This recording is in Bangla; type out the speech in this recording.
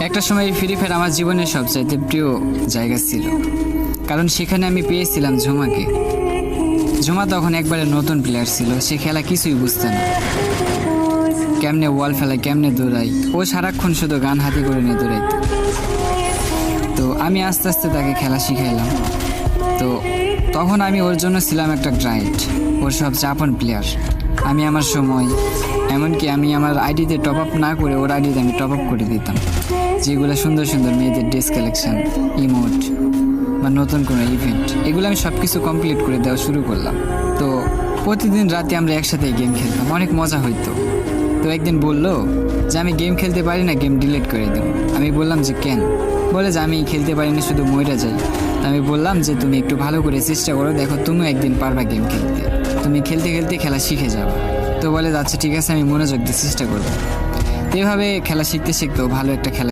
একটা সময় ফ্রি ফায়ার আমার জীবনের সবচাইতে প্রিয় জায়গা ছিল, কারণ সেখানে আমি পেয়েছিলাম ঝুমাকে। ঝুমা তখন একবারে নতুন প্লেয়ার ছিল, সে খেলা কিছুই বুঝতে না, কেমনে ওয়াল ফেলায়, কেমনে দৌড়াই, ও সারাক্ষণ শুধু গান হাতে করে নিয়ে দৌড়াইতো। তো আমি আস্তে আস্তে তাকে খেলা শিখাইলাম। তো তখন আমি ওর জন্য ছিলাম একটা গ্রাইড, ওর সবচেয়ে আপন প্লেয়ার। আমি আমার সময়, এমনকি আমি আমার আইডিতে টপ আপ না করে ওর আইডিতে আমি টপ আপ করে দিতাম, যেগুলো সুন্দর সুন্দর মেয়েদের ড্রেস কালেকশন, ইমোট বা নতুন কোনো ইভেন্ট, এগুলো আমি সব কিছু কমপ্লিট করে দেওয়া শুরু করলাম। তো প্রতিদিন রাতে আমরা একসাথে গেম খেলতাম, অনেক মজা হইতো। তো একদিন বললো যে আমি গেম খেলতে পারি না, গেম ডিলিট করে দেবো। আমি বললাম যে কেন? বলে যে আমি খেলতে পারি না, শুধু মইরা যাই। আমি বললাম যে তুমি একটু ভালো করে চেষ্টা করো, দেখো তুমিও একদিন পারবা গেম খেলতে, তুমি খেলতে খেলতে খেলা শিখে যাবে। তো বলে আচ্ছা ঠিক আছে, আমি মনোযোগ দিয়ে চেষ্টা করবো। এভাবে খেলা শিখতে শিখতেও ভালো একটা খেলা